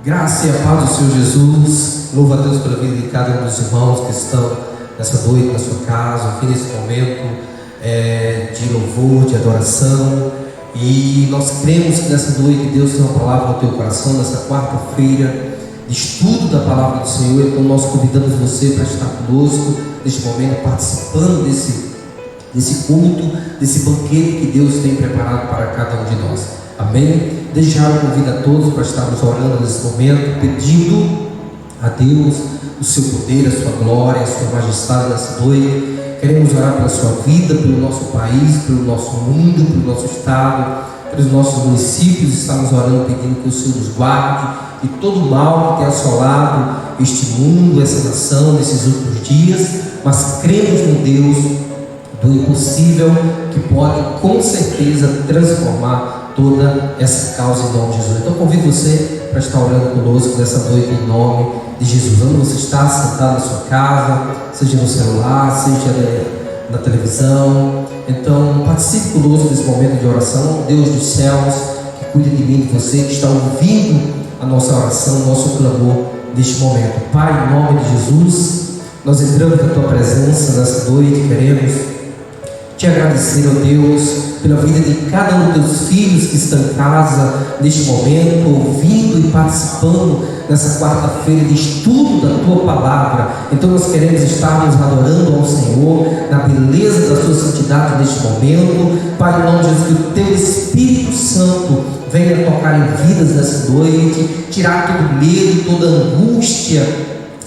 Graça e a paz do Senhor Jesus. Louvo a Deus pela vida de cada um dos irmãos que estão nessa noite na sua casa, aqui nesse momento de louvor, de adoração. E nós cremos que nessa noite Deus tem uma palavra no teu coração, nessa quarta-feira de estudo da palavra do Senhor. Então nós convidamos você para estar conosco neste momento, participando desse culto, desse banquete que Deus tem preparado para cada um de nós. Amém? Desde já eu convido a todos para estarmos orando nesse momento, pedindo a Deus o seu poder, a sua glória, a sua majestade nessa noite. Queremos orar pela sua vida, pelo nosso país, pelo nosso mundo, pelo nosso estado, pelos nossos municípios. Estamos orando pedindo que o Senhor nos guarde de todo o mal que tem assolado este mundo, essa nação, nesses últimos dias. Mas cremos no Deus do impossível, que pode com certeza transformar toda essa causa em nome de Jesus. Então convido você para estar orando conosco nessa noite em nome de Jesus. Onde você está sentado na sua casa, seja no celular, seja na televisão, então participe conosco nesse momento de oração. Deus dos céus, que cuida de mim, de você, que está ouvindo a nossa oração, o nosso clamor neste momento. Pai, em nome de Jesus, nós entramos na tua presença nessa noite, queremos te agradecer, ó Deus, pela vida de cada um dos teus filhos que estão em casa neste momento, ouvindo e participando nessa quarta-feira de estudo da tua palavra. Então nós queremos estar nos adorando ao Senhor na beleza da sua santidade neste momento. Pai, em nome de Jesus, que o teu Espírito Santo venha tocar em vidas nessa noite, tirar todo medo, toda angústia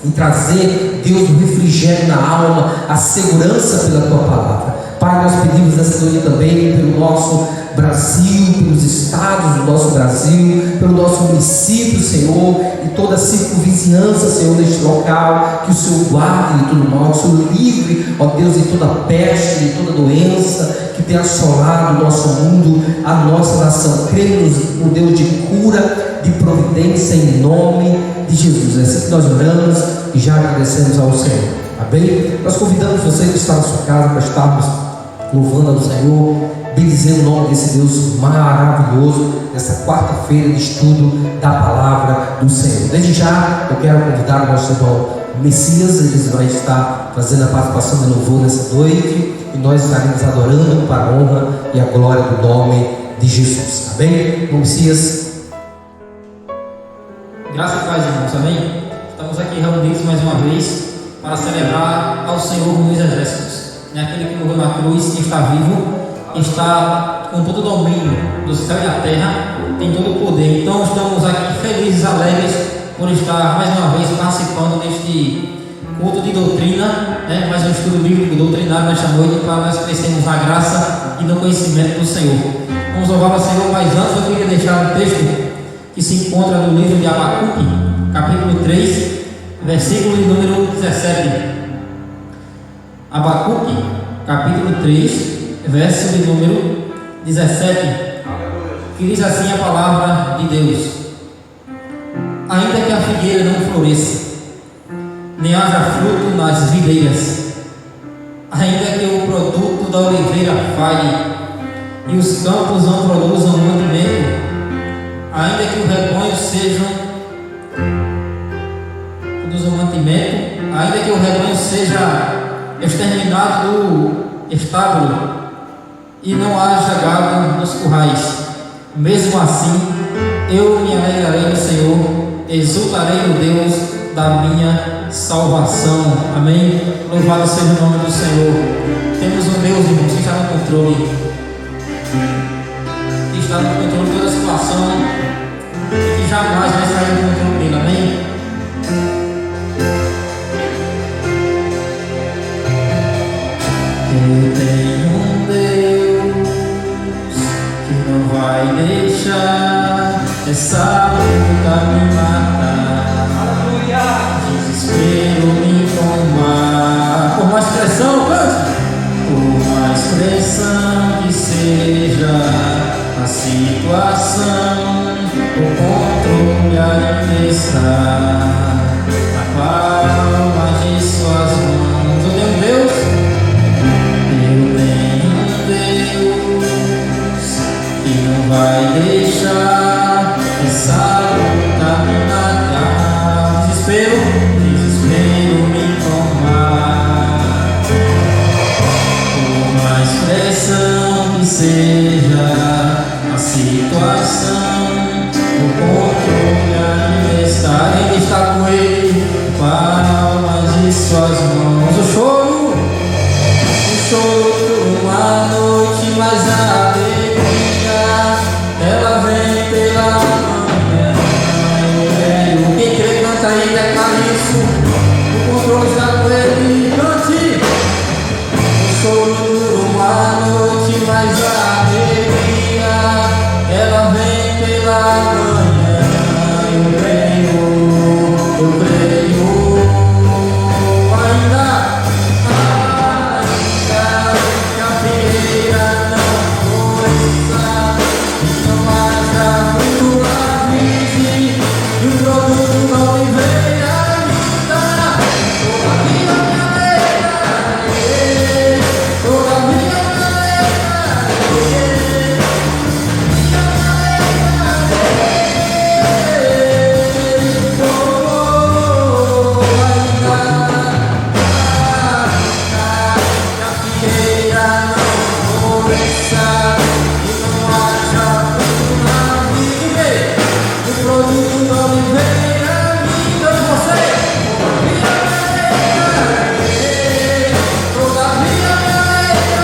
e trazer, Deus, um refrigério na alma, a segurança pela tua palavra. Pai, nós pedimos nessa noite também pelo nosso Brasil, pelos estados do nosso Brasil, pelo nosso município, Senhor, e toda a circunvizinhança, Senhor, deste local, que o Senhor guarde de todo mal, que o Senhor livre, ó Deus, de toda peste, de toda doença que tem assolado o nosso mundo, a nossa nação. Cremos no Deus de cura, de providência, em nome de Jesus. É assim que nós oramos e já agradecemos ao Senhor. Amém? Nós convidamos você que está na sua casa para estarmos louvando ao Senhor, bendizendo o nome desse Deus maravilhoso, nessa quarta-feira de estudo da palavra do Senhor. Desde já eu quero convidar o nosso irmão Messias. Ele vai estar fazendo a participação de louvor nessa noite e nós estaremos adorando para a honra e a glória do nome de Jesus. Amém? Irmão Messias. Graças a Deus, irmãos, amém? Estamos aqui reunidos mais uma vez para celebrar ao Senhor dos Exércitos, aquele que morreu na cruz, que está vivo, está com todo o domínio do céu e da terra, tem todo o poder. Então estamos aqui felizes, alegres por estar mais uma vez participando deste culto de doutrina, mais um estudo bíblico doutrinário nesta noite, para nós crescermos na graça e no conhecimento do Senhor. Vamos louvar ao Senhor, mas antes eu queria deixar um texto que se encontra no livro de Abacuque, capítulo 3, versículo de número 17. Abacuque, capítulo 3, verso de número 17, que diz assim a palavra de Deus: ainda que a figueira não floresça, nem haja fruto nas videiras, ainda que o produto da oliveira falhe, e os campos não produzam mantimento, ainda que o rebanho ainda que o rebanho seja exterminado do estábulo e não haja gado nos currais, mesmo assim eu me alegrarei no Senhor, exultarei no Deus da minha salvação. Amém? Louvado seja o nome do Senhor. Temos um Deus, irmãos, que está no controle, que está no controle de toda a situação e que jamais vai sair do controle dele. Amém? Eu tenho um Deus que não vai deixar essa luta me matar. Aleluia! Desespero me tomar. Por mais pressão, por mais pressão que seja a situação, o controle ainda seja a situação, o controle ainda está. Ele está com ele, palmas de suas mãos. O choro uma noite, mas a alegria ela vem pela manhã. Quem crê canta aí, declara isso. O controle está com ele, cante. O choro uma noite, mas a alegria ela vem pela manhã. Eu creio, ainda que a figueira não floresça e não haja fruto na vide e o produto da oliveira ainda. Todavia me alegrarei, todavia me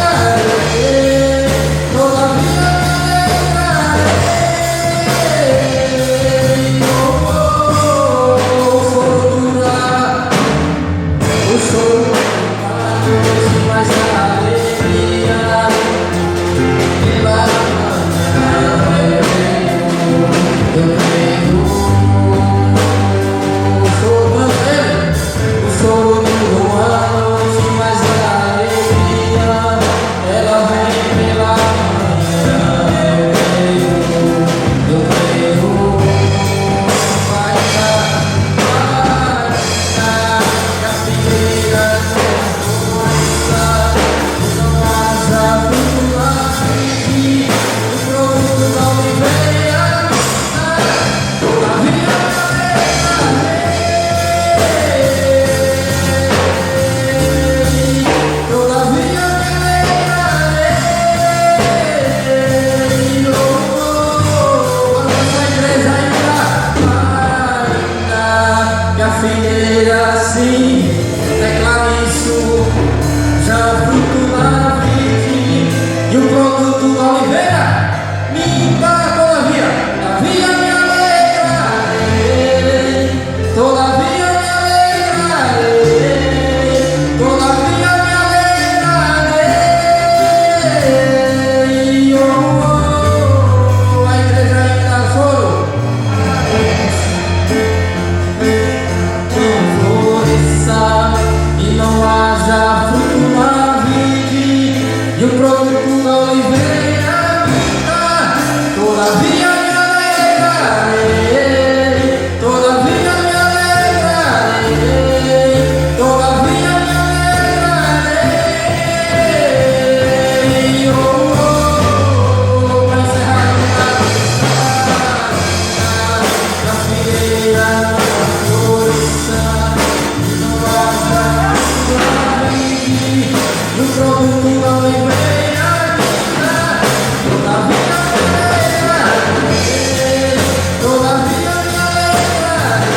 alegrarei, assim, declara isso, já o fruto na vide e o produto da oliveira, minta todavia me alegrarei, todavia me alegrarei, todavia me alegrarei. Oh, a igreja ainda chorou. E não haja fruto na vide e o produto da oliveira minta, todavia me alegrarei, todavia me alegrarei, todavia me alegrarei. Oh, vai encerrar a figueira não floresça, o produto da oliveira minta, todavia me alegrarei, todavia me alegrarei, todavia me alegrarei.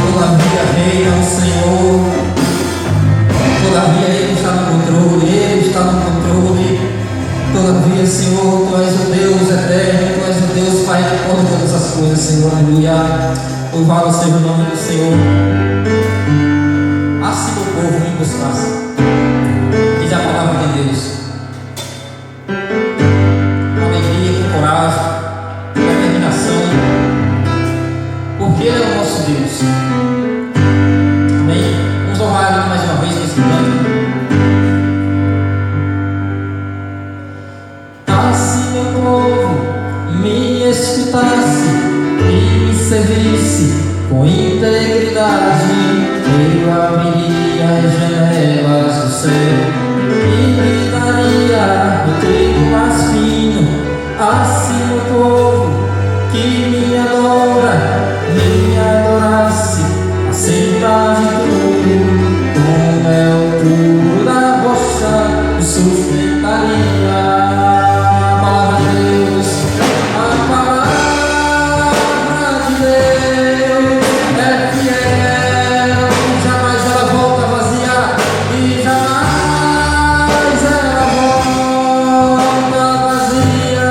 Todavia reina o Senhor, todavia Ele está no controle, Ele está no controle. Todavia, Senhor, Tu és o Deus eterno, Tu és o Deus Pai que pode todas as coisas, Senhor, aleluia. Louvado seja o nome do Senhor. Assim o povo me buscasse, diz a palavra de Deus, com alegria, com coragem, com determinação, porque Ele é o nosso Deus. Amém? Vamos louvar Ele mais uma vez nesse canto. Se meu povo me escutasse e me servisse com integridade, eu abriria as janelas do céu e lhe daria o trigo mais fino assim o povo que me adora, me adorasse, acima de tudo, como é o puro da rocha, me sustentaria. A palavra de Deus, a palavra de Deus é fiel, jamais ela volta vazia e jamais ela volta vazia.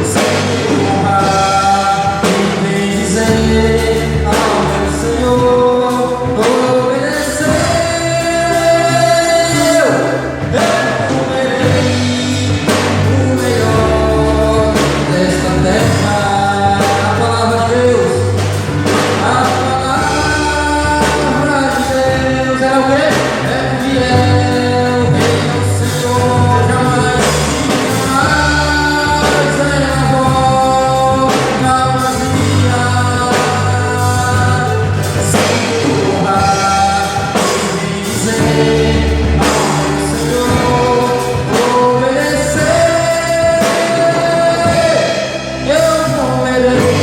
Sem honrar e bem dizer ao meu Senhor, obedeceu, eu comerei o melhor desta terra. A palavra de Deus, a palavra de Deus é o quê? É fiel, Rei é o Senhor, jamais ela volta vazia. Sem honrar e bem dizer ao meu Senhor, obedecer, eu comerei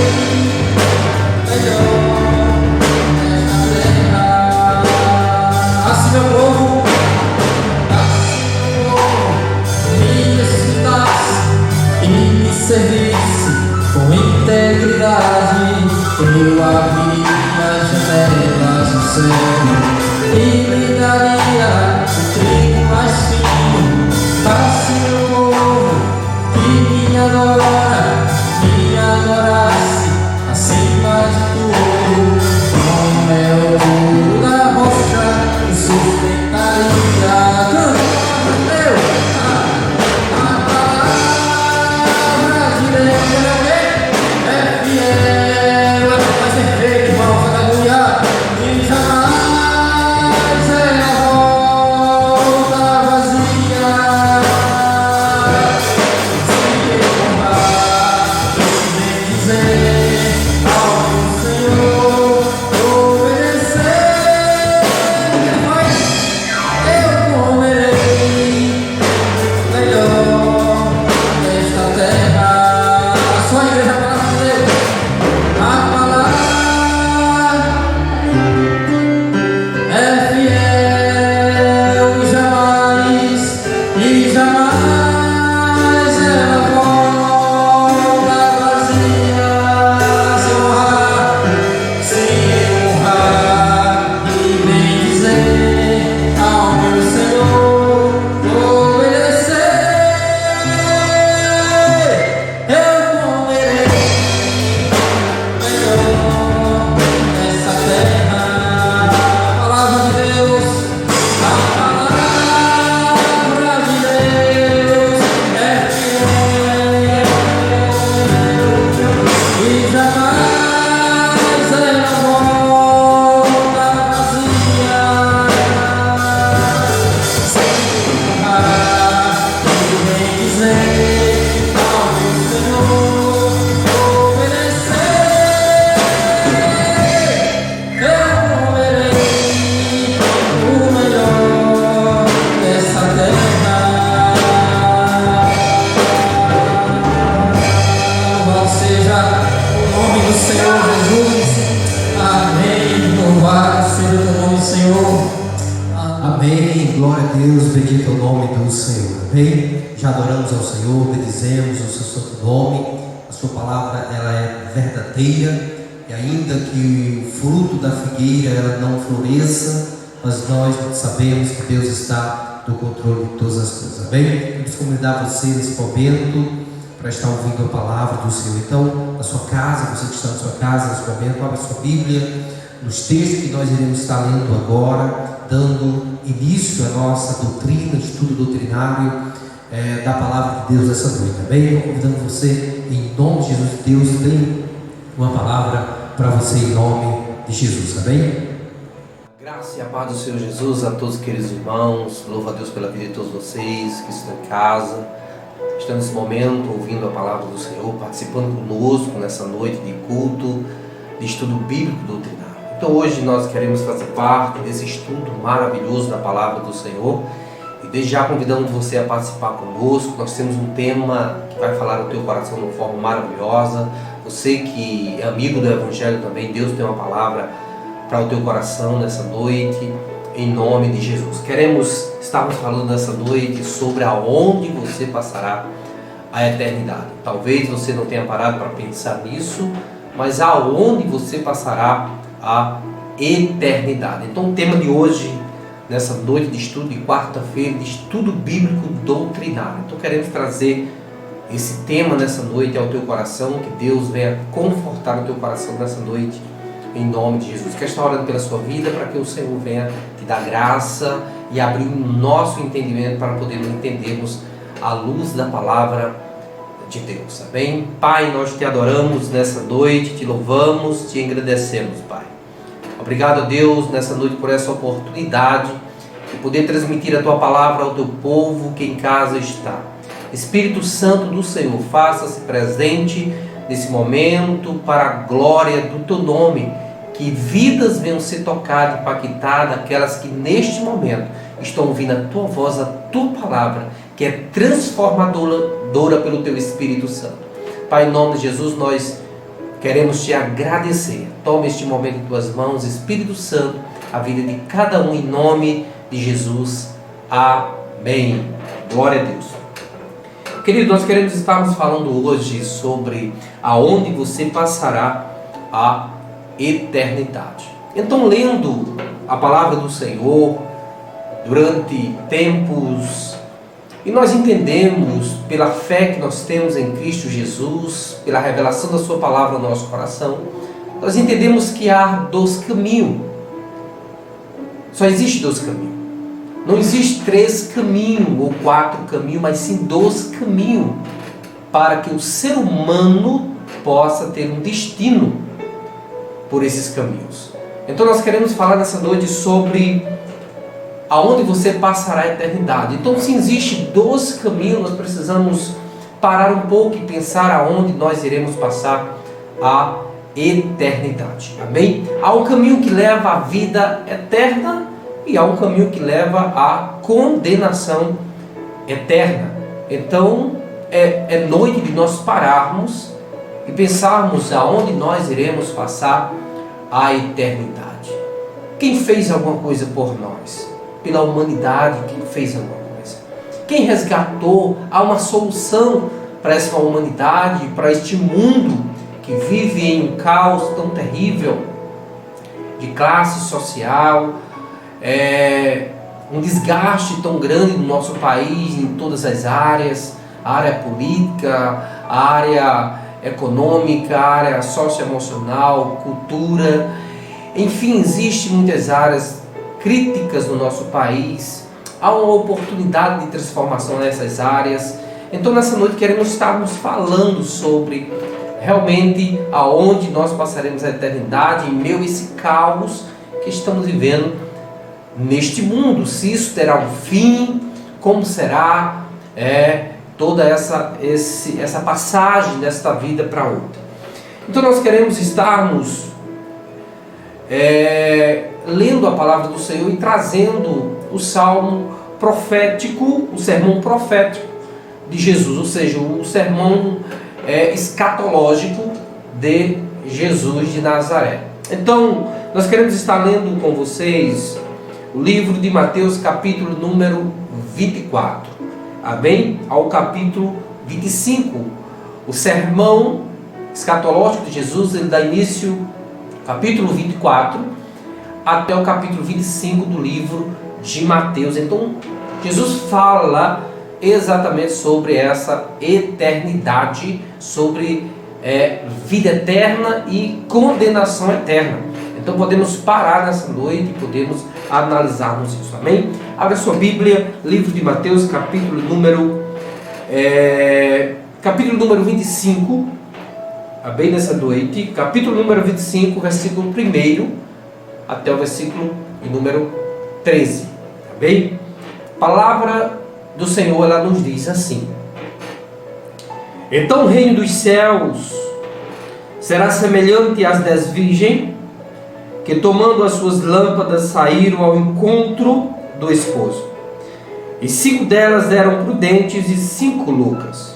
melhor nesta terra. Assim meu povo, me escutasse e me servisse com integridade, eu abriria as janelas do céu e me daria o trigo mais fino. Assim meu povo que me adora, me adorasse, acima de tudo, como é o puro da rocha, me sustentaria. Deus, a palavra de Deus é fiel, é perfeita, irmão, aleluia, e jamais ela volta vazia. Se honrar e bem dizer ao meu Senhor, obedecer, eu comerei melhor nesta terra. Só a igreja, a palavra de Deus, a palavra é fiel e jamais ela volta vazia. Se honrar e bem dizer ao meu Senhor, obedecer, eu comerei melhor nessa terra. A palavra de Deus, a palavra de Deus é fiel e jamais ela volta vazia. Sem honrar e bem dizer ao meu Senhor, obedecer, eu comerei o melhor dessa terra. Louvado seja o nome do Senhor Jesus. Amém. Louvado seja o nome do Senhor. Amém, glória a Deus, bendito é o nome do Senhor. Amém? Já adoramos ao Senhor, bendizemos o seu santo nome. A sua palavra ela é verdadeira, e ainda que o fruto da figueira ela não floresça, mas nós sabemos que Deus está no controle de todas as coisas. Amém? Vamos convidar você nesse momento para estar ouvindo a palavra do Senhor. Então, na sua casa, você que está na sua casa nesse momento, abra sua Bíblia nos textos que nós iremos estar lendo agora, dando início à nossa doutrina, estudo doutrinário da palavra de Deus essa noite. Amém? Estou convidando você em nome de Jesus. Deus tem uma palavra para você em nome de Jesus. Amém? Graça e a paz do Senhor Jesus a todos os queridos irmãos. Louvo a Deus pela vida de todos vocês que estão em casa, estão nesse momento ouvindo a palavra do Senhor, participando conosco nessa noite de culto, de estudo bíblico doutrinário. Então hoje nós queremos fazer parte desse estudo maravilhoso da palavra do Senhor, e Desde já convidamos você a participar conosco. Nós temos um tema que vai falar no teu coração de uma forma maravilhosa. Você que é amigo do Evangelho também, Deus tem uma palavra para o teu coração nessa noite, em nome de Jesus. Estamos falando nessa noite sobre aonde você passará a eternidade. Talvez você não tenha parado para pensar nisso, mas aonde você passará a eternidade. Então o tema de hoje, nessa noite de estudo de quarta-feira, de estudo bíblico doutrinário. Então queremos trazer esse tema nessa noite ao teu coração, que Deus venha confortar o teu coração nessa noite, em nome de Jesus. Quero estar orando pela sua vida, para que o Senhor venha te dar graça e abrir o nosso entendimento para podermos entendermos a luz da palavra de Deus, amém? Pai, nós te adoramos nessa noite, te louvamos, te engrandecemos, Pai. Obrigado a Deus nessa noite por essa oportunidade de poder transmitir a tua palavra ao teu povo que em casa está. Espírito Santo do Senhor, faça-se presente nesse momento para a glória do teu nome, que vidas venham ser tocadas, impactadas, aquelas que neste momento estão ouvindo a tua voz, a tua palavra, que é transformadora pelo teu Espírito Santo. Pai, em nome de Jesus, nós queremos te agradecer. Toma este momento em tuas mãos, Espírito Santo, a vida de cada um em nome de Jesus. Amém. Glória a Deus. Querido, nós estarmos falando hoje sobre aonde você passará a eternidade. Então, lendo a palavra do Senhor durante tempos, e nós entendemos pela fé que nós temos em Cristo Jesus, pela revelação da sua palavra no nosso coração, nós entendemos que há 2 caminhos. Só existe 2 caminhos. Não existe 3 caminhos ou 4 caminhos, mas sim 2 caminhos para que o ser humano possa ter um destino por esses caminhos. Então nós queremos falar nessa noite sobre aonde você passará a eternidade. Então, se existe 2 caminhos, nós precisamos parar um pouco e pensar aonde nós iremos passar a eternidade. Amém? Há um caminho que leva à vida eterna e há um caminho que leva à condenação eterna. Então, é noite de nós pararmos e pensarmos aonde nós iremos passar a eternidade. Quem fez alguma coisa por nós? Pela humanidade, quem fez alguma coisa? Quem resgatou? Há uma solução para essa humanidade, para este mundo que vive em um caos tão terrível de classe social, um desgaste tão grande no nosso país, em todas as áreas, a área política, a área econômica, a área socioemocional, cultura, enfim, existem muitas áreas críticas no nosso país. Há uma oportunidade de transformação nessas áreas. Então nessa noite queremos estarmos falando sobre realmente aonde nós passaremos a eternidade em meio a esse caos que estamos vivendo neste mundo. Se isso terá um fim, como será toda essa passagem desta vida para outra. Então nós queremos estarmos lendo a palavra do Senhor e trazendo o salmo profético, o sermão profético de Jesus, ou seja, o sermão escatológico de Jesus de Nazaré. Então, nós queremos estar lendo com vocês o livro de Mateus, capítulo número 24, amém? Ao capítulo 25. O sermão escatológico de Jesus, ele dá início capítulo 24 até o capítulo 25 do livro de Mateus. Então, Jesus fala exatamente sobre essa eternidade, sobre vida eterna e condenação eterna. Então podemos parar nessa noite e podemos analisarmos isso, amém? Abra sua Bíblia, livro de Mateus, capítulo número 25, bem nessa noite, capítulo número 25, versículo 1 até o versículo número 13, bem? Palavra do Senhor, ela nos diz assim: então o reino dos céus será semelhante às 10 virgens que, tomando as suas lâmpadas, saíram ao encontro do esposo. e 5 delas eram prudentes e 5 loucas.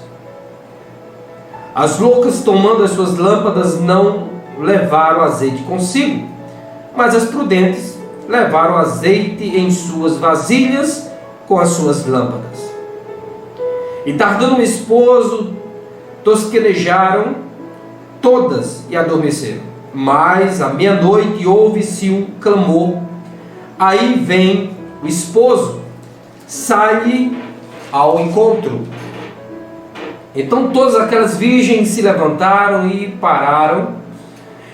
As loucas, tomando as suas lâmpadas, não levaram azeite consigo, mas as prudentes levaram azeite em suas vasilhas com as suas lâmpadas. E tardando o esposo, tosquenejaram todas e adormeceram. Mas à meia-noite ouve-se um clamor. Aí vem o esposo, sai ao encontro. Então todas aquelas virgens se levantaram e pararam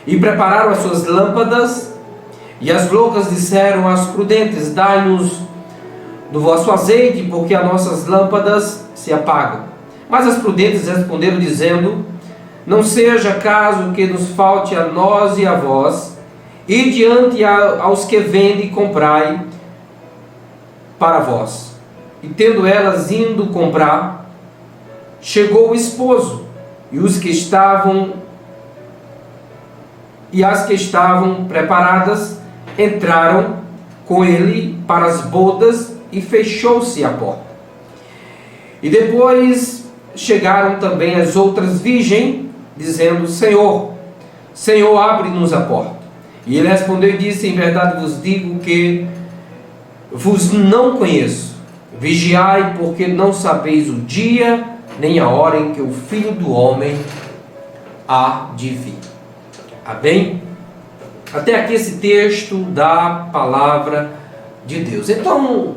e prepararam as suas lâmpadas. E as loucas disseram às prudentes: dai-nos do vosso azeite, porque as nossas lâmpadas se apagam. Mas as prudentes responderam dizendo: não seja caso que nos falte a nós e a vós, e diante aos que vendem e comprai para vós. E tendo elas indo comprar, chegou o esposo, e as que estavam preparadas entraram com ele para as bodas, e fechou-se a porta. E depois chegaram também as outras virgens, dizendo: Senhor, Senhor, abre-nos a porta. E ele respondeu e disse: em verdade vos digo que vos não conheço. Vigiai, porque não sabeis o dia nem a hora em que o Filho do Homem há de vir. Amém? Até aqui esse texto da palavra de Deus. Então,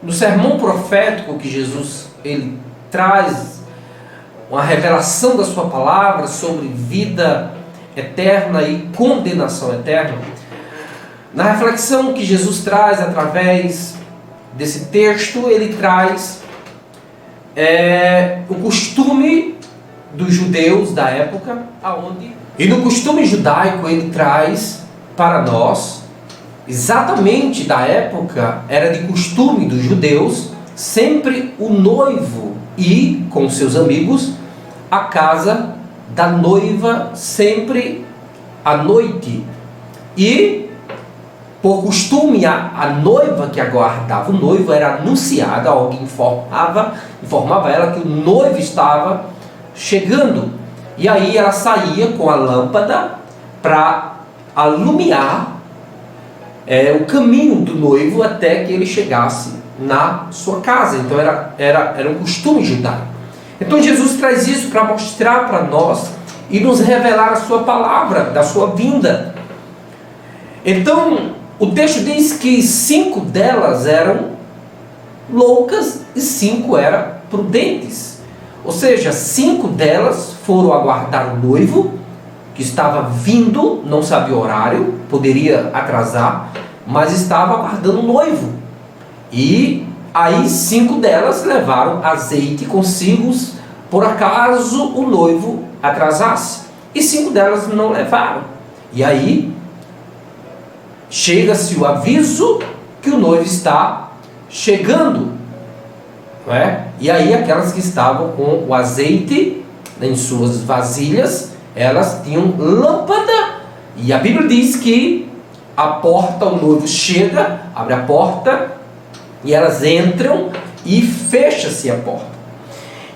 no sermão profético que Jesus ele traz uma revelação da sua palavra sobre vida eterna e condenação eterna, na reflexão que Jesus traz através desse texto, ele traz o costume dos judeus da época, e no costume judaico ele traz para nós, exatamente da época, era de costume dos judeus, sempre o noivo ir com seus amigos à casa da noiva, sempre à noite. E por costume a noiva que aguardava o noivo era anunciada, alguém informava ela que o noivo estava chegando. E aí ela saía com a lâmpada para alumiar o caminho do noivo até que ele chegasse na sua casa. Então era um costume judaico. Então Jesus traz isso para mostrar para nós e nos revelar a sua palavra, da sua vinda. Então o texto diz que 5 delas eram loucas e 5 eram prudentes. Ou seja, 5 delas foram aguardar o noivo, que estava vindo, não sabia o horário, poderia atrasar, mas estava aguardando o noivo. E aí 5 delas levaram azeite consigo, por acaso o noivo atrasasse. E 5 delas não levaram. E aí chega-se o aviso que o noivo está chegando, não é? E aí aquelas que estavam com o azeite em suas vasilhas, elas tinham lâmpada. E a Bíblia diz que a porta, o noivo chega, abre a porta, e elas entram e fecha-se a porta.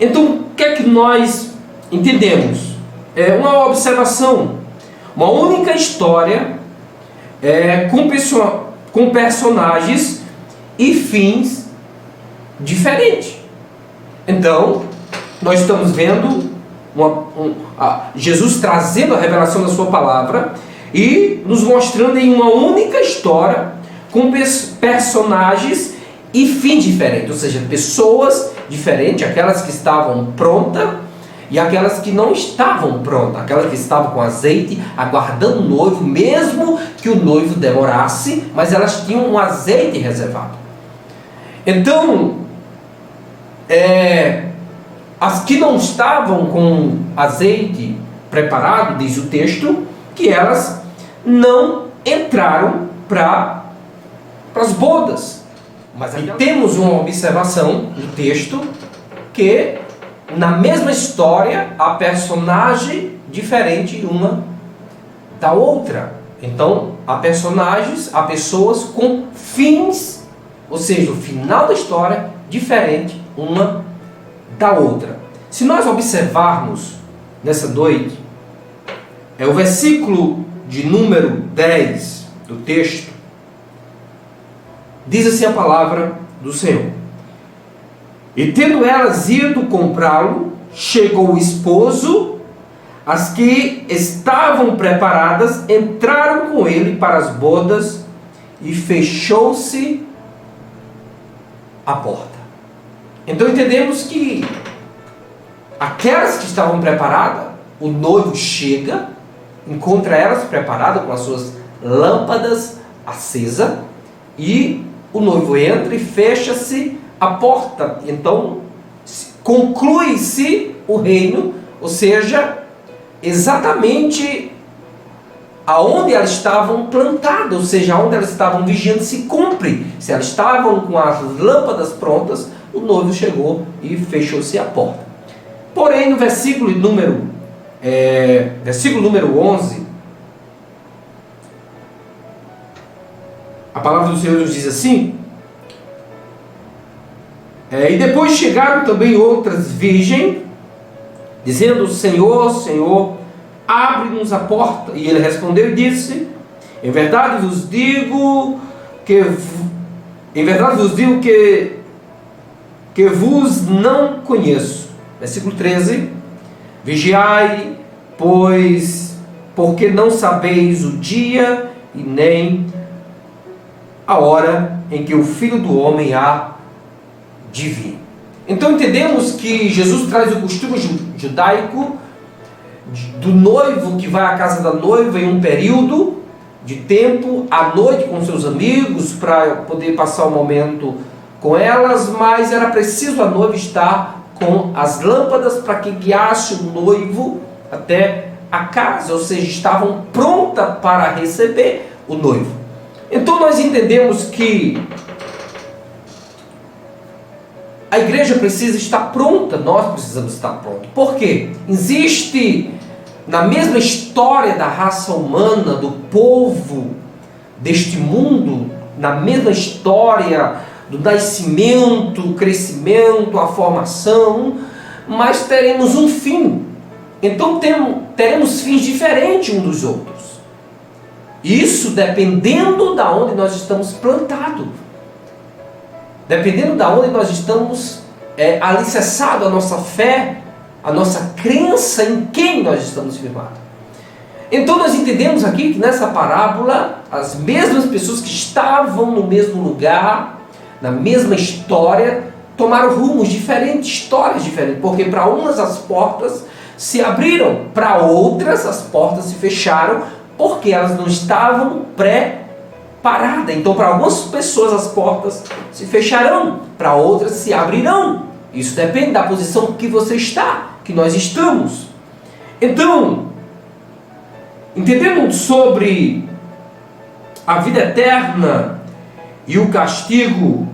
Então o que é que nós entendemos? É uma observação, uma única história com personagens e fins diferentes. Então nós estamos vendo Jesus trazendo a revelação da sua palavra e nos mostrando em uma única história com personagens e fim diferente, ou seja, pessoas diferentes, aquelas que estavam prontas e aquelas que não estavam prontas, aquelas que estavam com azeite, aguardando o noivo, mesmo que o noivo demorasse, mas elas tinham um azeite reservado. Então, as que não estavam com azeite preparado, diz o texto, que elas não entraram para as bodas. Mas aqui temos uma observação no texto que na mesma história há personagem diferente uma da outra. Então há personagens, há pessoas com fins Ou seja, o final da história diferente uma da outra. Se nós observarmos nessa noite, é o versículo de número 10 do texto, diz assim a palavra do Senhor: e tendo elas ido comprá-lo, chegou o esposo, as que estavam preparadas entraram com ele para as bodas e fechou-se a porta. Então entendemos que aquelas que estavam preparadas, o noivo chega, encontra elas preparadas com as suas lâmpadas acesas, e o noivo entra e fecha-se a porta. Então conclui-se o reino, ou seja, exatamente aonde elas estavam plantadas, ou seja, aonde elas estavam vigiando, se cumpre. Se elas estavam com as lâmpadas prontas, o noivo chegou e fechou-se a porta. Porém, no versículo número 11, a palavra do Senhor nos diz assim: e depois chegaram também outras virgens, dizendo: Senhor, Senhor, abre-nos a porta. E ele respondeu e disse: em verdade vos digo que vos não conheço. Versículo 13: vigiai, pois, porque não sabeis o dia e nem a hora em que o Filho do Homem há de vir. Então entendemos que Jesus traz o costume judaico do noivo que vai à casa da noiva em um período de tempo, à noite com seus amigos, para poder passar o momento com elas, mas era preciso a noiva estar com as lâmpadas para que guiasse o noivo até a casa, ou seja, estavam prontas para receber o noivo. Então nós entendemos que a igreja precisa estar pronta, nós precisamos estar prontos. Por quê? Existe na mesma história da raça humana, do povo deste mundo, na mesma história do nascimento, o crescimento, a formação, mas teremos um fim. Então teremos fins diferentes uns dos outros. Isso dependendo da onde nós estamos plantados. Dependendo da onde nós estamos alicerçados, a nossa fé, a nossa crença em quem nós estamos firmados. Então nós entendemos aqui que nessa parábola, as mesmas pessoas que estavam no mesmo lugar, na mesma história, tomaram rumos diferentes, histórias diferentes, porque para umas as portas se abriram, para outras as portas se fecharam, porque elas não estavam preparadas. Então para algumas pessoas as portas se fecharão, para outras se abrirão. Isso depende da posição que você está, que nós estamos. Então, entendendo sobre a vida eterna e o castigo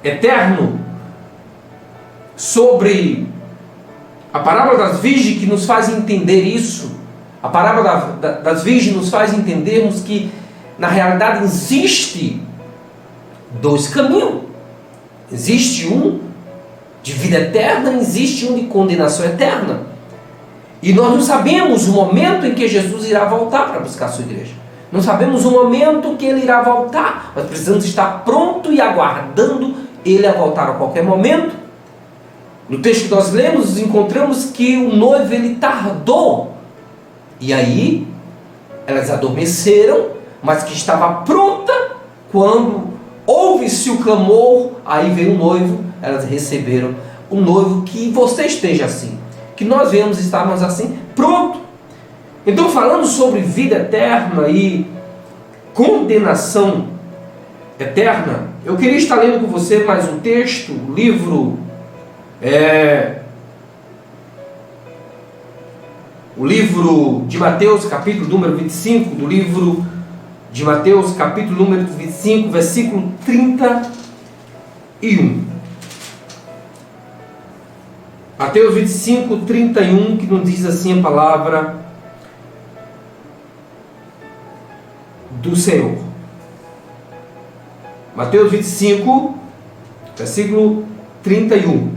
eterno, sobre a parábola das virgens que nos faz entender isso, a parábola das virgens nos faz entendermos que na realidade existe dois caminhos. Existe um de vida eterna, existe um de condenação eterna. E nós não sabemos o momento em que Jesus irá voltar para buscar a sua igreja. Não sabemos o momento que ele irá voltar. Nós precisamos estar pronto e aguardando ele a voltar a qualquer momento. No texto que nós lemos, encontramos que o noivo ele tardou. E aí, elas adormeceram, mas que estava pronta quando ouve-se o clamor, aí veio o noivo, elas receberam o noivo. Que você esteja assim, que nós venhamos estarmos assim, pronto. Então, falando sobre vida eterna e condenação eterna, eu queria estar lendo com você mais um texto, o livro de Mateus, capítulo número 25, do livro de Mateus, capítulo número 25, versículo 31. Mateus 25, 31, que nos diz assim a palavra do Senhor. Mateus 25, versículo 31.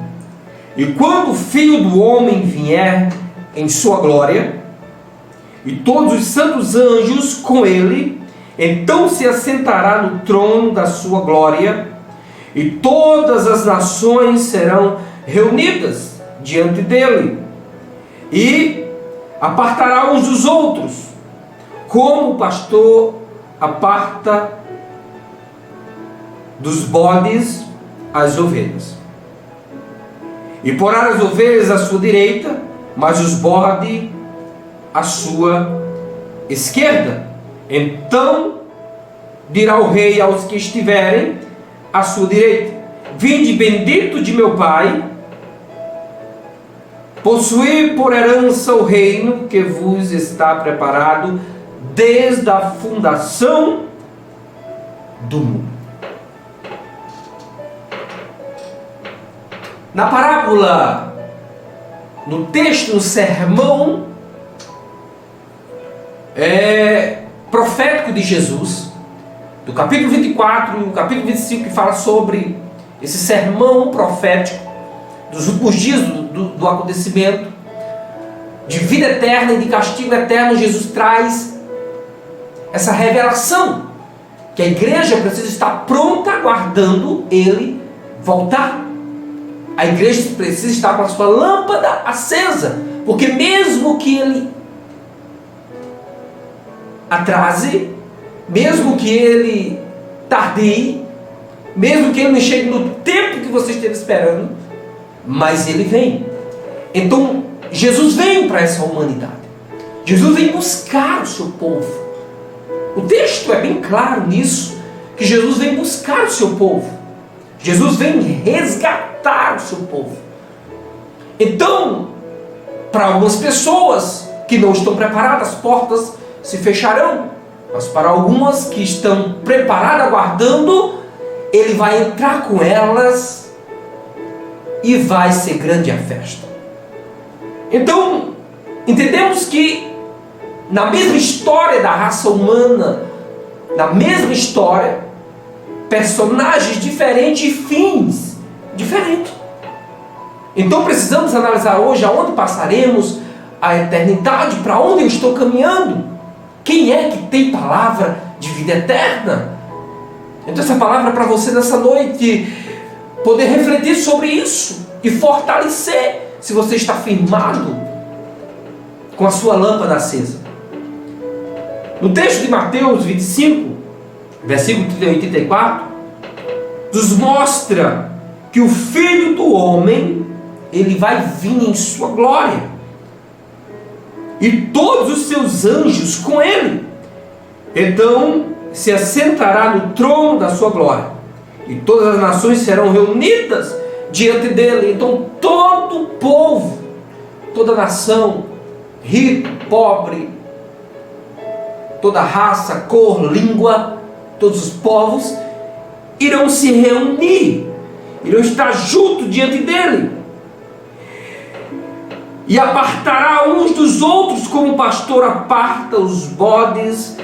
E quando o Filho do Homem vier em sua glória, e todos os santos anjos com ele, então se assentará no trono da sua glória, e todas as nações serão reunidas diante dele, e apartará uns dos outros, como o pastor aparta dos bodes as ovelhas. E porá as ovelhas à sua direita, mas os bodes à sua esquerda. Então dirá o rei aos que estiverem à sua direita: vinde bendito de meu Pai, possuí por herança o reino que vos está preparado desde a fundação do mundo. Na parábola, no texto, no sermão profético de Jesus, do capítulo 24 e o capítulo 25, que fala sobre esse sermão profético dos últimos dias do acontecimento, de vida eterna e de castigo eterno, Jesus traz essa revelação que a igreja precisa estar pronta, aguardando ele voltar. A igreja precisa estar com a sua lâmpada acesa, porque mesmo que ele atrase, mesmo que ele tardie, mesmo que ele não chegue no tempo que você esteve esperando, mas ele vem. Então Jesus vem para essa humanidade. Jesus vem buscar o seu povo. O texto é bem claro nisso, que Jesus vem buscar o seu povo. Jesus vem resgatar o seu povo. Então, para algumas pessoas que não estão preparadas, as portas se fecharão. Mas para algumas que estão preparadas, aguardando, ele vai entrar com elas e vai ser grande a festa. Então, entendemos que na mesma história da raça humana, na mesma história, personagens diferentes e fins diferentes. Então precisamos analisar hoje aonde passaremos a eternidade, para onde eu estou caminhando. Quem é que tem palavra de vida eterna? Então essa palavra é para você nessa noite, poder refletir sobre isso e fortalecer, se você está firmado com a sua lâmpada acesa. No texto de Mateus 25, versículo 38 e 34, nos mostra que o Filho do Homem, ele vai vir em sua glória, e todos os seus anjos com ele. Então se assentará no trono da sua glória, e todas as nações serão reunidas diante dele. Então todo povo, toda nação, rico, pobre, toda raça, cor, língua, todos os povos irão se reunir, irão estar juntos diante dele, e apartará uns dos outros, como o pastor aparta os bodes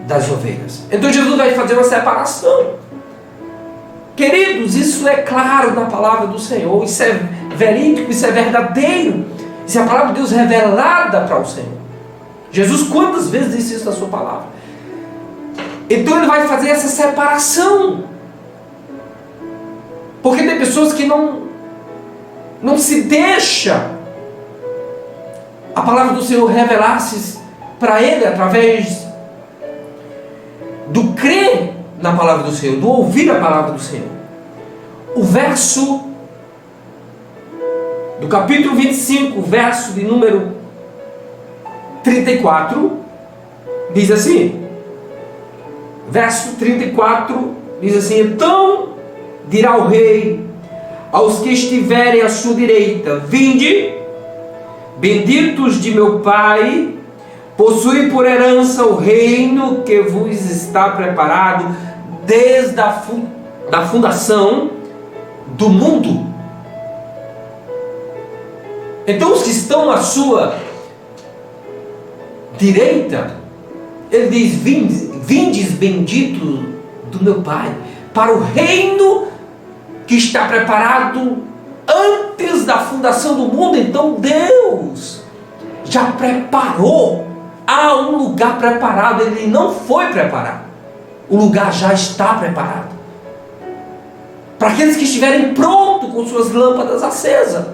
das ovelhas. Então Jesus vai fazer uma separação. Queridos, isso é claro na palavra do Senhor, isso é verídico, isso é verdadeiro, isso é a palavra de Deus revelada para o Senhor. Jesus quantas vezes disse isso na sua palavra? Então ele vai fazer essa separação, porque tem pessoas que não se deixa a palavra do Senhor revelar-se para ele através do crer na palavra do Senhor, do ouvir a palavra do Senhor. O verso do capítulo 25, verso de número 34, diz assim, verso 34 diz assim: então dirá o rei aos que estiverem à sua direita: vinde, benditos de meu Pai, possuí por herança o reino que vos está preparado desde a fundação do mundo. Então os que estão à sua direita, ele diz: vindes bendito do meu Pai, para o reino que está preparado antes da fundação do mundo. Então Deus já preparou. Há um lugar preparado, ele não foi preparado. O lugar já está preparado para aqueles que estiverem prontos com suas lâmpadas acesas.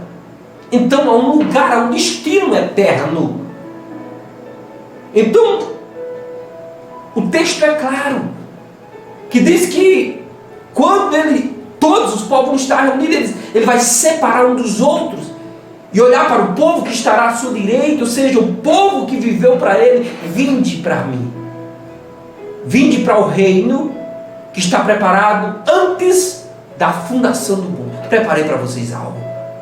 Então há um lugar, há um destino eterno. Então o texto é claro, que diz que quando todos os povos estarão reunidos, ele vai separar um dos outros e olhar para o povo que estará à sua direita, ou seja, o povo que viveu para ele. Vinde para mim, vinde para o reino que está preparado antes da fundação do mundo. Preparei para vocês algo,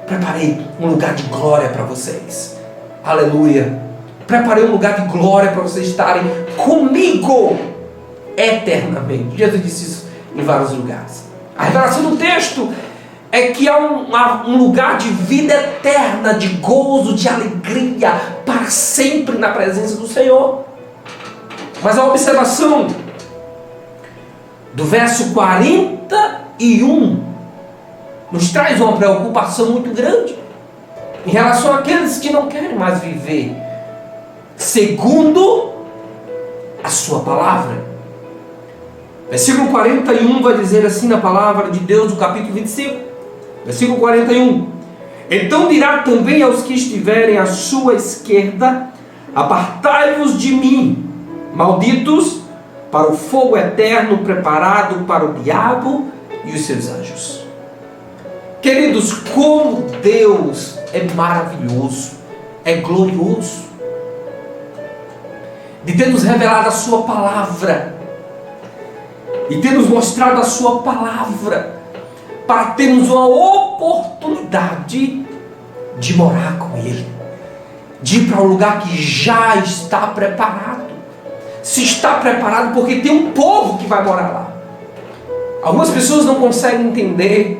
preparei um lugar de glória para vocês, aleluia. Preparei um lugar de glória para vocês estarem comigo eternamente. Jesus disse isso em vários lugares. A revelação do texto é que há um lugar de vida eterna, de gozo, de alegria, para sempre na presença do Senhor. Mas a observação do verso 41 nos traz uma preocupação muito grande em relação àqueles que não querem mais viver segundo a sua palavra. Versículo 41 vai dizer assim na palavra de Deus, no capítulo 25, versículo 41: então dirá também aos que estiverem à sua esquerda: apartai-vos de mim, malditos, para o fogo eterno preparado para o diabo e os seus anjos. Queridos, como Deus é maravilhoso, é glorioso, de ter nos revelado a sua palavra e ter nos mostrado a sua palavra, para termos uma oportunidade de morar com Ele, de ir para um lugar que já está preparado. Se está preparado porque tem um povo que vai morar lá. Algumas pessoas não conseguem entender,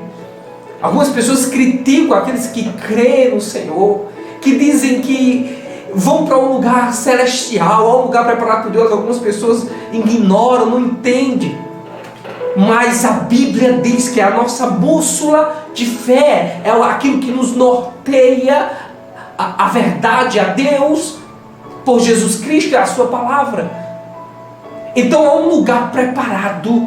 algumas pessoas criticam aqueles que creem no Senhor, que dizem que vão para um lugar celestial, a um lugar preparado por Deus. Algumas pessoas ignoram, não entendem. Mas a Bíblia diz que a nossa bússola de fé é aquilo que nos norteia a verdade, a Deus, por Jesus Cristo e a sua palavra. Então é um lugar preparado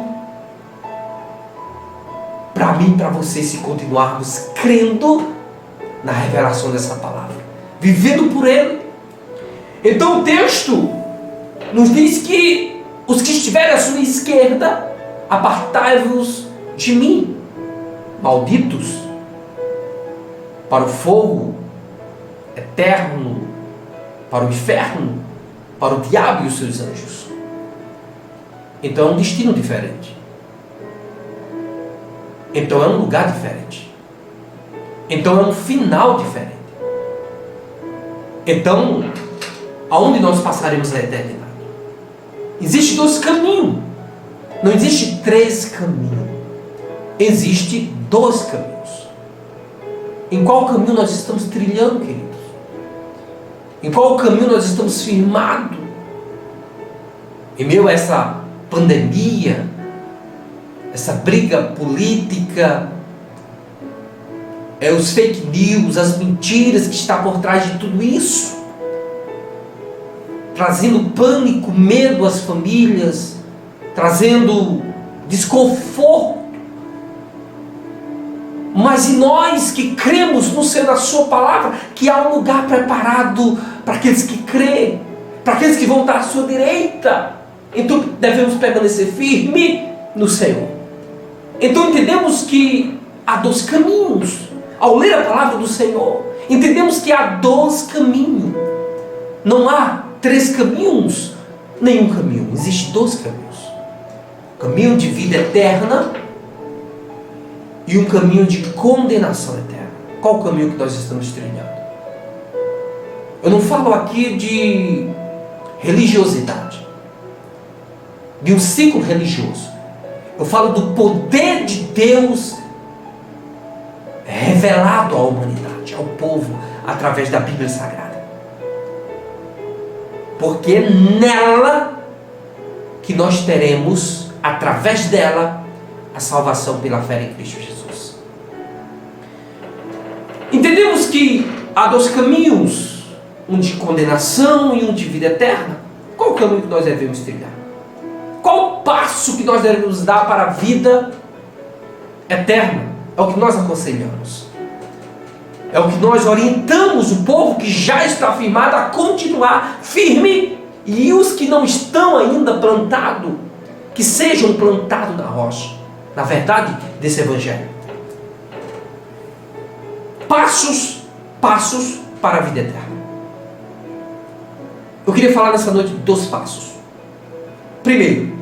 para mim e para você, se continuarmos crendo na revelação dessa palavra, vivendo por Ele. Então o texto nos diz que os que estiverem à sua esquerda: apartai-vos de mim, malditos, para o fogo eterno, para o inferno, para o diabo e os seus anjos. Então é um destino diferente. Então é um lugar diferente. Então é um final diferente. Então, aonde nós passaremos a eternidade? Existem dois caminhos. Não existe três caminhos. Existe dois caminhos. Em qual caminho nós estamos trilhando, queridos? Em qual caminho nós estamos firmados? Em meio a essa pandemia, essa briga política, os fake news, as mentiras que está por trás de tudo isso, trazendo pânico, medo às famílias, trazendo desconforto. Mas e nós que cremos no ser da sua palavra, que há um lugar preparado para aqueles que creem, para aqueles que vão estar à sua direita. Então devemos permanecer firme no Senhor. Então entendemos que há dois caminhos. Ao ler a palavra do Senhor, entendemos que há dois caminhos. Não há três caminhos, nenhum caminho. Existem dois caminhos: caminho de vida eterna e um caminho de condenação eterna. Qual o caminho que nós estamos trilhando? Eu não falo aqui de religiosidade, de um ciclo religioso. Eu falo do poder de Deus revelado à humanidade, ao povo, através da Bíblia Sagrada. Porque é nela que nós teremos, através dela, a salvação pela fé em Cristo Jesus. Entendemos que há dois caminhos, um de condenação e um de vida eterna. Qual o caminho que nós devemos trilhar? Qual o passo que nós devemos dar para a vida eterna? É o que nós aconselhamos. É o que nós orientamos o povo que já está firmado a continuar firme, e os que não estão ainda plantados, que sejam plantados na rocha, na verdade desse evangelho. Passos para a vida eterna. Eu queria falar nessa noite dos passos. Primeiro,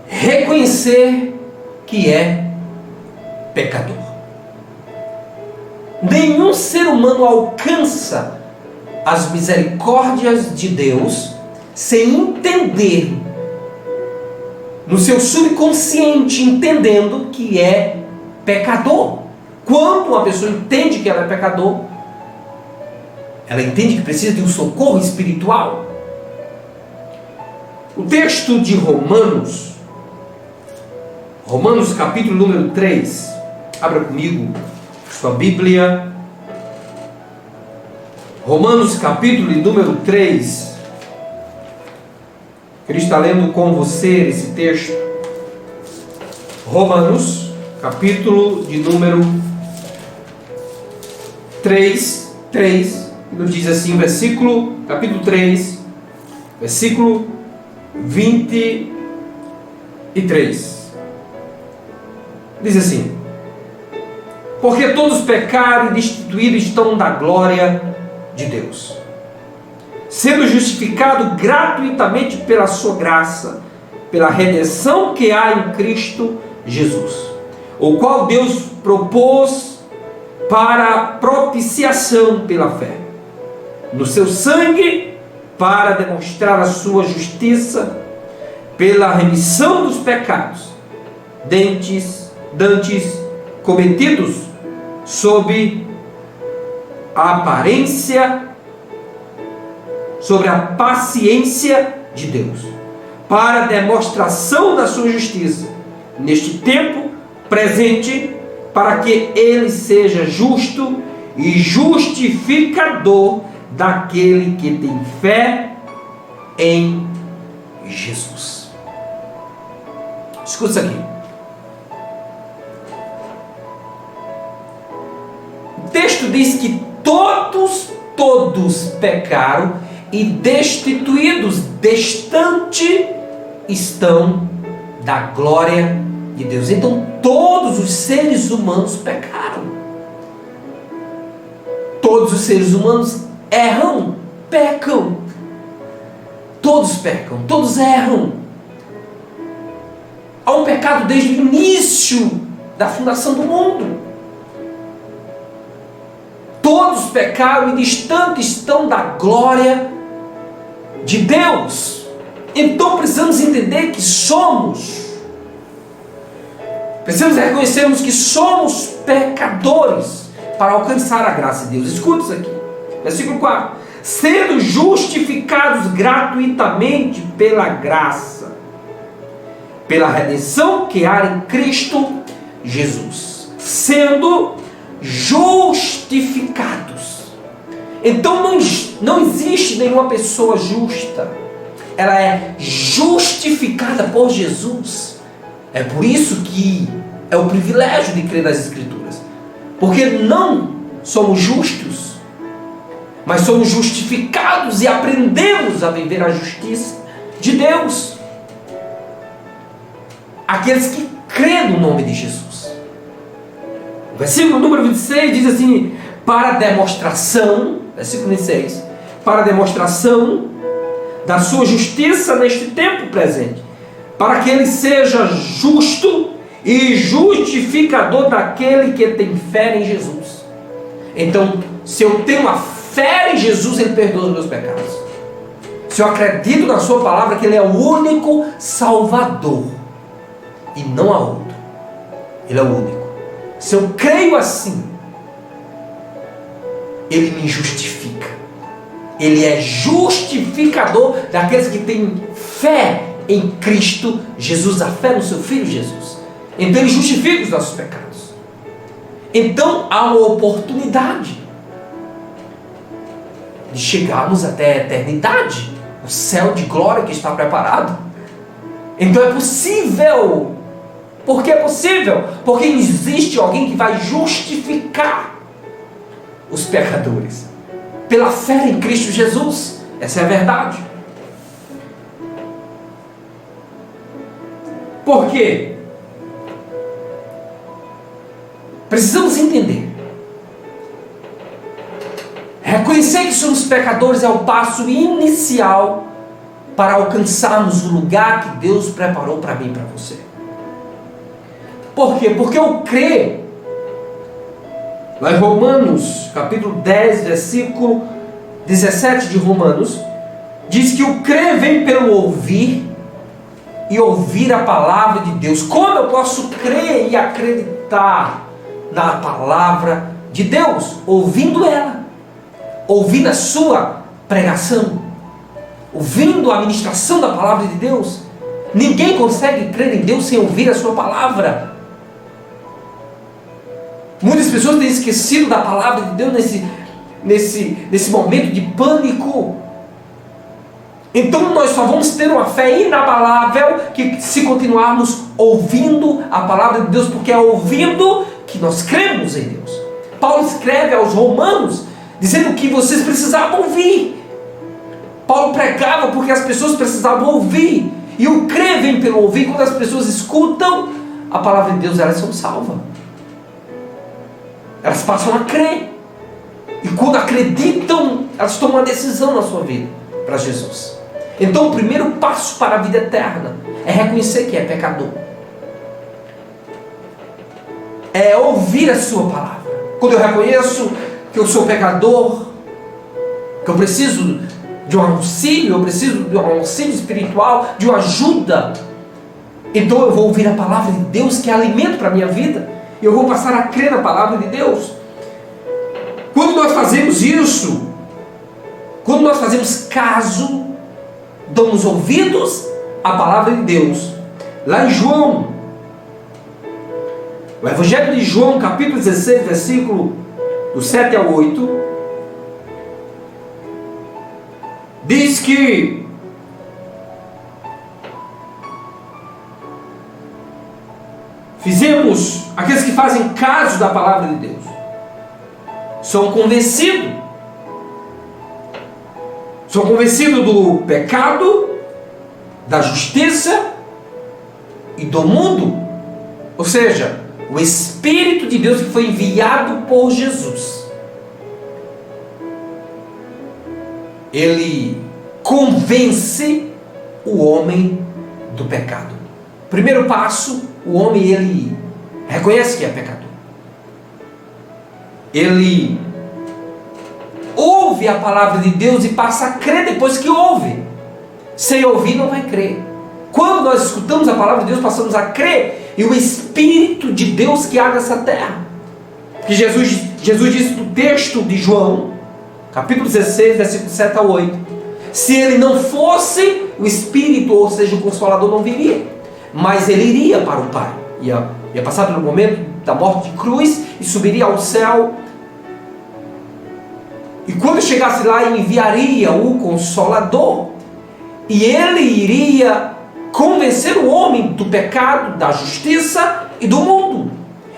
reconhecer que é pecador. Nenhum ser humano alcança as misericórdias de Deus sem entender, no seu subconsciente, entendendo que é pecador. Quando uma pessoa entende que ela é pecador, ela entende que precisa de um socorro espiritual. O texto de Romanos capítulo número 3, abra comigo sua Bíblia. Romanos capítulo número 3. Eu queria estar lendo com você esse texto. Romanos capítulo de número 3, nos diz assim, capítulo 3, versículo 23. Diz assim: porque todos pecaram e destituídos estão da glória de Deus, sendo justificado gratuitamente pela sua graça, pela redenção que há em Cristo Jesus, o qual Deus propôs para propiciação pela fé, no seu sangue, para demonstrar a sua justiça, pela remissão dos pecados dantes cometidos sob a paciência de Deus, para demonstração da sua justiça neste tempo presente, para que ele seja justo e justificador daquele que tem fé em Jesus. Escuta isso aqui. O texto diz que todos pecaram e destituídos, distante estão da glória de Deus. Então todos os seres humanos pecaram. Todos os seres humanos erram, pecam. Todos pecam, todos erram. Há um pecado desde o início da fundação do mundo. Todos pecaram e distantes estão da glória de Deus. Então precisamos entender que precisamos reconhecermos que somos pecadores para alcançar a graça de Deus. Escuta isso aqui, versículo 4: sendo justificados gratuitamente pela graça, pela redenção que há em Cristo Jesus, sendo justificados. Então não existe nenhuma pessoa justa, ela é justificada por Jesus. É por isso que é o privilégio de crer nas Escrituras, porque não somos justos, mas somos justificados e aprendemos a viver a justiça de Deus, aqueles que crêem no nome de Jesus. O versículo número 26 diz assim: para demonstração, versículo 26, para demonstração da sua justiça neste tempo presente, para que ele seja justo e justificador daquele que tem fé em Jesus. Então, se eu tenho a fé em Jesus, ele perdoa os meus pecados. Se eu acredito na sua palavra que ele é o único Salvador e não há outro, ele é o único. Se eu creio assim, ele me justifica. Ele é justificador daqueles que têm fé em Cristo Jesus, a fé no seu Filho Jesus. Então Ele justifica os nossos pecados. Então há uma oportunidade de chegarmos até a eternidade, o céu de glória que está preparado. Então é possível. Por que é possível? Porque existe alguém que vai justificar os pecadores pela fé em Cristo Jesus. Essa é a verdade. Por quê? Precisamos entender. Reconhecer que somos pecadores é o passo inicial para alcançarmos o lugar que Deus preparou para mim e para você. Por quê? Porque eu creio. Lá em Romanos, capítulo 10, versículo 17 de Romanos, diz que o crer vem pelo ouvir e ouvir a palavra de Deus. Como eu posso crer e acreditar na palavra de Deus? Ouvindo ela, ouvindo a sua pregação, ouvindo a ministração da palavra de Deus. Ninguém consegue crer em Deus sem ouvir a sua palavra. Muitas pessoas têm esquecido da palavra de Deus nesse momento de pânico. Então nós só vamos ter uma fé inabalável se continuarmos ouvindo a palavra de Deus, porque é ouvindo que nós cremos em Deus. Paulo escreve aos Romanos dizendo que vocês precisavam ouvir. Paulo pregava porque as pessoas precisavam ouvir. E o crer vem pelo ouvir. Quando as pessoas escutam a palavra de Deus, elas são salvas. Elas passam a crer. E quando acreditam, elas tomam uma decisão na sua vida para Jesus. Então o primeiro passo para a vida eterna é reconhecer que é pecador. É ouvir a sua palavra. Quando eu reconheço que eu sou pecador, que eu preciso de um auxílio, eu preciso de um auxílio espiritual, de uma ajuda, então eu vou ouvir a palavra de Deus, que é alimento para a minha vida, e eu vou passar a crer na palavra de Deus. Quando nós fazemos isso, quando nós fazemos caso, damos ouvidos à palavra de Deus. Lá em João, o Evangelho de João, capítulo 16, versículo do 7 ao 8, diz que aqueles que fazem caso da palavra de Deus são convencidos do pecado, da justiça e do mundo. Ou seja, o Espírito de Deus que foi enviado por Jesus, ele convence o homem do pecado. Primeiro passo, o homem ele reconhece que é pecador. Ele ouve a palavra de Deus e passa a crer depois que ouve. Sem ouvir não vai crer. Quando nós escutamos a palavra de Deus, passamos a crer, e o Espírito de Deus que há nessa terra. Porque Jesus disse no texto de João, capítulo 16, versículo 7 a 8, se ele não fosse, o Espírito, ou seja, o Consolador, não viria, mas ele iria para o Pai, ia passar pelo momento da morte de cruz e subiria ao céu, e quando chegasse lá enviaria o Consolador, e ele iria convencer o homem do pecado, da justiça e do mundo.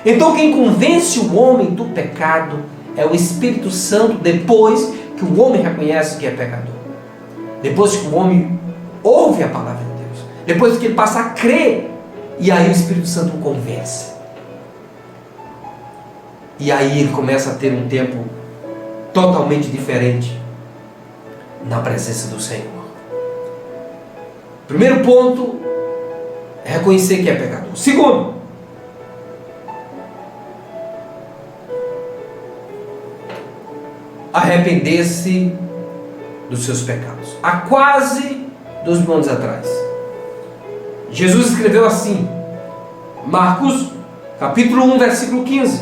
Então quem convence o homem do pecado é o Espírito Santo, depois que o homem reconhece que é pecador, depois que o homem ouve a palavra de Deus, depois que ele passa a crer, e aí o Espírito Santo o convence, e aí ele começa a ter um tempo totalmente diferente na presença do Senhor. Primeiro ponto é reconhecer que é pecador. Segundo, arrepender-se dos seus pecados. Há quase 2000 anos atrás, Jesus escreveu assim, Marcos capítulo 1, versículo 15,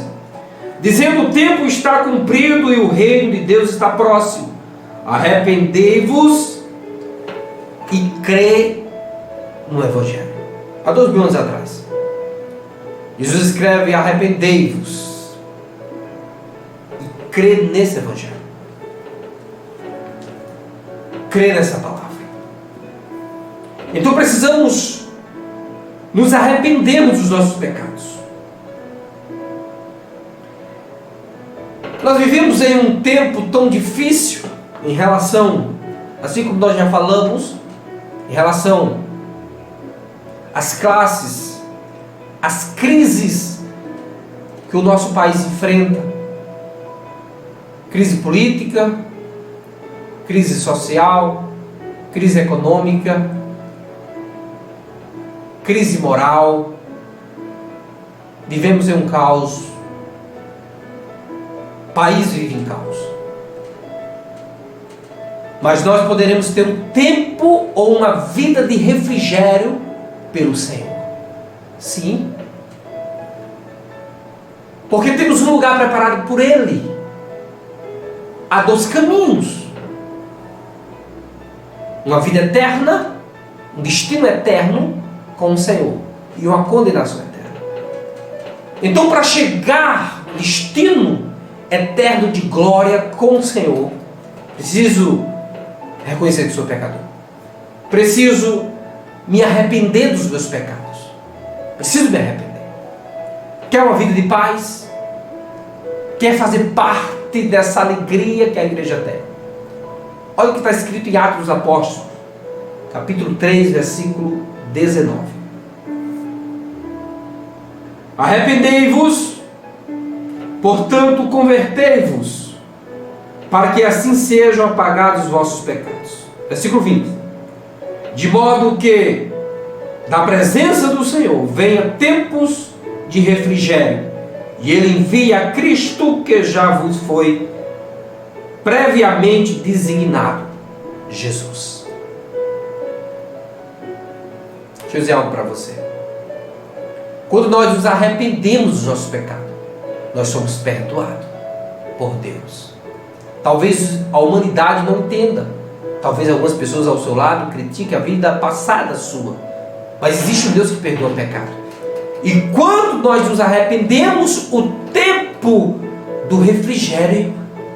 dizendo: o tempo está cumprido e o reino de Deus está próximo. Arrependei-vos e crê no Evangelho. Há 2000 anos atrás. Jesus escreve: arrependei-vos e crê nesse Evangelho. Crê nessa palavra. Então precisamos nos arrependermos dos nossos pecados. Nós vivemos em um tempo tão difícil em relação, assim como nós já falamos, em relação às classes, às crises que o nosso país enfrenta. Crise política, crise social, crise econômica, crise moral. Vivemos em um caos. O país vive em caos. Mas nós poderemos ter um tempo ou uma vida de refrigério pelo Senhor. Sim. Porque temos um lugar preparado por Ele. Há 2 caminhos. Uma vida eterna, um destino eterno com o Senhor. E uma condenação eterna. Então, para chegar ao destino eterno de glória com o Senhor, preciso reconhecer que sou pecador. Preciso me arrepender dos meus pecados. Preciso me arrepender. Quer uma vida de paz? Quer fazer parte dessa alegria que a igreja tem? Olha o que está escrito em Atos dos Apóstolos, capítulo 3, versículo 19. Arrependei-vos, portanto convertei-vos, para que assim sejam apagados os vossos pecados. Versículo 20. De modo que da presença do Senhor venha tempos de refrigério, e Ele envia a Cristo, que já vos foi previamente designado, Jesus. Deixa eu dizer algo para você. Quando nós nos arrependemos dos nossos pecados, nós somos perdoados por Deus. Talvez a humanidade não entenda. Talvez algumas pessoas ao seu lado critiquem a vida passada sua. Mas existe um Deus que perdoa o pecado. E quando nós nos arrependemos, o tempo do refrigério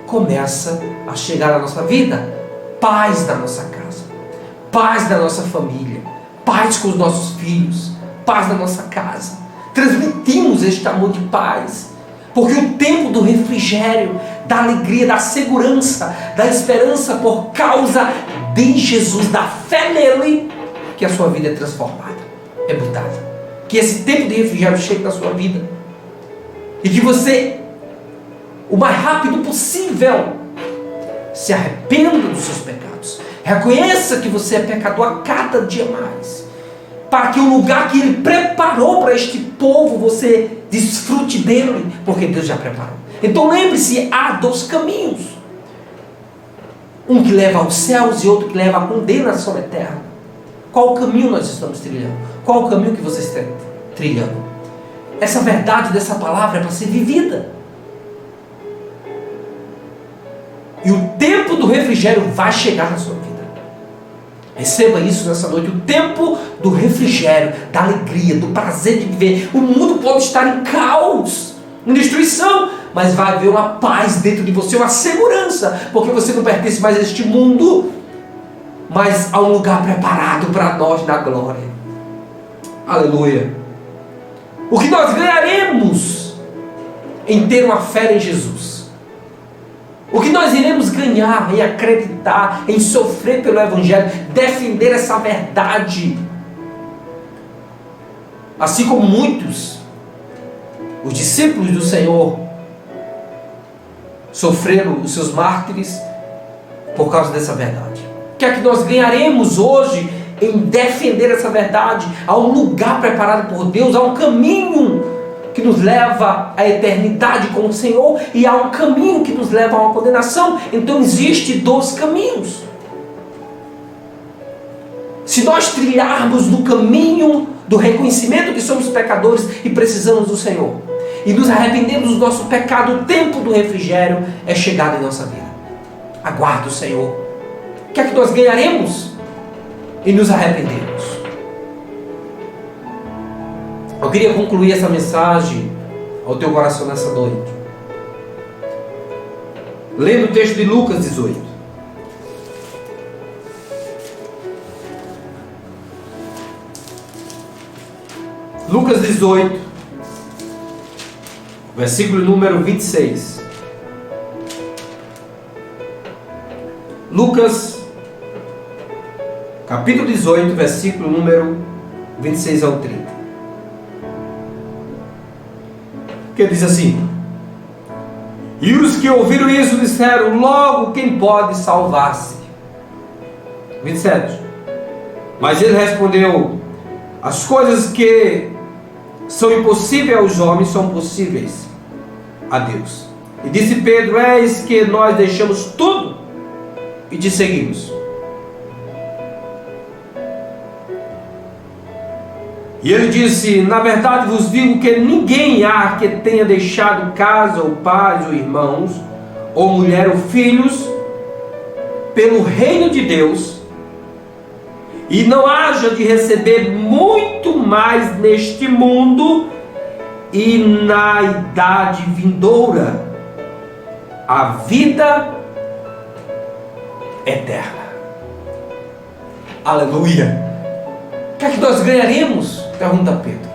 começa a chegar na nossa vida. Paz na nossa casa, paz na nossa família, paz com os nossos filhos, paz na nossa casa. Transmitimos este amor de paz, porque o tempo do refrigério, da alegria, da segurança, da esperança por causa de Jesus, da fé nele, que a sua vida é transformada, é mudada. Que esse tempo de refrigério chegue na sua vida e que você, o mais rápido possível, se arrependa dos seus pecados. Reconheça que você é pecador a cada dia mais, para que o lugar que Ele preparou para este povo, você desfrute dele, porque Deus já preparou. Então lembre-se, há 2 caminhos. Um que leva aos céus e outro que leva à condenação eterna. Qual o caminho nós estamos trilhando? Qual o caminho que você está trilhando? Essa verdade dessa palavra é para ser vivida. E o tempo do refrigério vai chegar na sua vida. Receba isso nessa noite. O tempo do refrigério, da alegria, do prazer de viver. O mundo pode estar em caos, em destruição, mas vai haver uma paz dentro de você, uma segurança, porque você não pertence mais a este mundo, mas há um lugar preparado para nós na glória. Aleluia. O que nós ganharemos em ter uma fé em Jesus? O que nós iremos ganhar em acreditar, em sofrer pelo Evangelho, defender essa verdade? Assim como muitos, os discípulos do Senhor, sofreram os seus mártires por causa dessa verdade. O que é que nós ganharemos hoje em defender essa verdade? Há um lugar preparado por Deus, há um caminho que nos leva à eternidade com o Senhor, e há um caminho que nos leva a uma condenação. Então existe 2 caminhos. Se nós trilharmos no caminho do reconhecimento que somos pecadores e precisamos do Senhor, e nos arrependemos do nosso pecado, o tempo do refrigério é chegado em nossa vida. Aguarde o Senhor. O que é que nós ganharemos em nos arrependermos? Eu queria concluir essa mensagem ao teu coração nessa noite, lendo o texto de Lucas 18. Lucas 18, versículo número 26. Lucas, capítulo 18, versículo número 26 ao 30. Que diz assim: e os que ouviram isso disseram: logo quem pode salvar-se? 27. Mas ele respondeu: as coisas que são impossíveis aos homens são possíveis a Deus. E disse Pedro: eis que nós deixamos tudo e te seguimos. E ele disse: na verdade vos digo que ninguém há que tenha deixado casa, ou pais, ou irmãos, ou mulher, ou filhos, pelo reino de Deus, e não haja de receber muito mais neste mundo e na idade vindoura a vida eterna. Aleluia! O que é que nós ganharemos? Pergunta Pedro.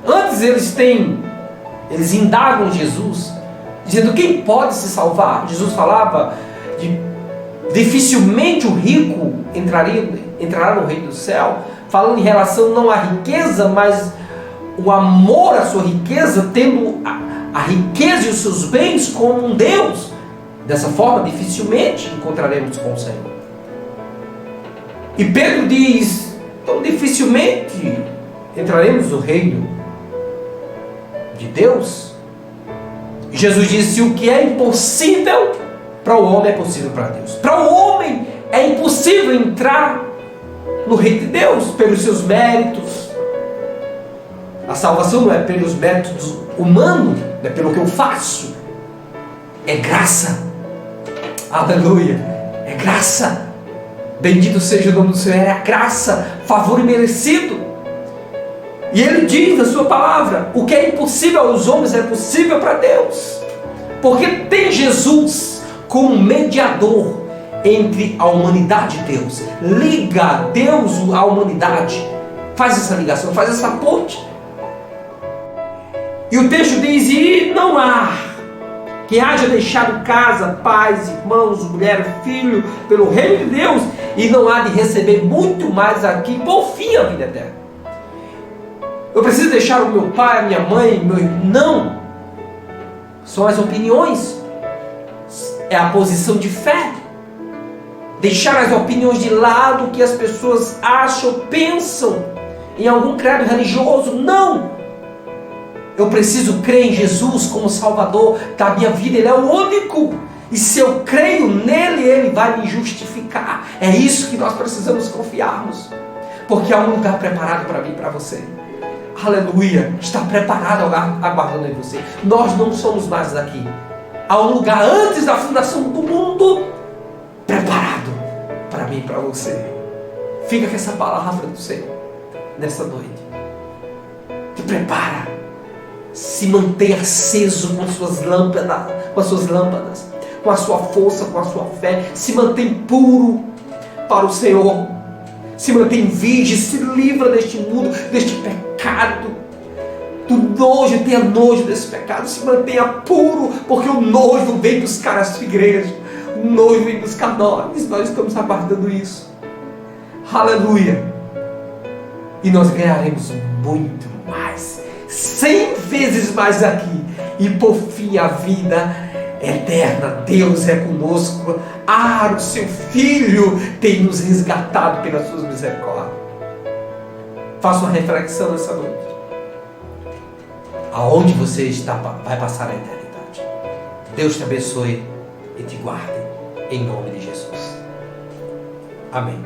Antes eles indagam Jesus, dizendo: quem pode se salvar? Jesus falava de dificilmente o rico entrará no reino do céu, falando em relação não à riqueza, mas o amor à sua riqueza, tendo a riqueza e os seus bens como um Deus. Dessa forma, dificilmente encontraremos com o Senhor. E Pedro diz: então dificilmente entraremos no reino de Deus. E Jesus disse: o que é impossível para o homem é possível para Deus. Para o homem é impossível entrar no reino de Deus pelos seus méritos. A salvação não é pelos méritos humanos, não é pelo que eu faço. É graça. Aleluia. É graça. Bendito seja o nome do Senhor. É a graça, favor imerecido. E ele diz na sua palavra: o que é impossível aos homens é possível para Deus. Porque tem Jesus como mediador entre a humanidade e Deus. Liga Deus à humanidade. Faz essa ligação, faz essa ponte. E o texto diz: e não há quem haja deixado casa, pais, irmãos, mulher, filho, pelo reino de Deus, e não há de receber muito mais aqui, por fim, a vida eterna. Eu preciso deixar o meu pai, a minha mãe, meu irmão. Não. São as opiniões. É a posição de fé. Deixar as opiniões de lado, que as pessoas acham, pensam em algum credo religioso. Não. Eu preciso crer em Jesus como Salvador da minha vida. Ele é o único. E se eu creio nele, ele vai me justificar. É isso que nós precisamos confiarmos. Porque há um lugar preparado para mim e para você. Aleluia. Está preparado, aguardando em você. Nós não somos mais daqui. Há um lugar antes da fundação do mundo preparado para mim e para você. Fica com essa palavra do Senhor nessa noite. Te prepara. Se mantenha aceso com as suas lâmpadas, com a sua força, com a sua fé. Se mantém puro para o Senhor. Se mantém virgem, se livra deste mundo, deste pecado, do nojo. Tenha nojo desse pecado. Se mantenha puro, porque o nojo vem buscar a sua igreja. O nojo vem buscar nós. Nós estamos aguardando isso. Aleluia. E nós ganharemos muito mais. 100 vezes mais aqui. E por fim a vida eterna. Deus é conosco. O seu Filho tem nos resgatado pelas suas misericórdias. Faça uma reflexão nessa noite. Aonde você está, vai passar a eternidade. Deus te abençoe e te guarde. Em nome de Jesus. Amém.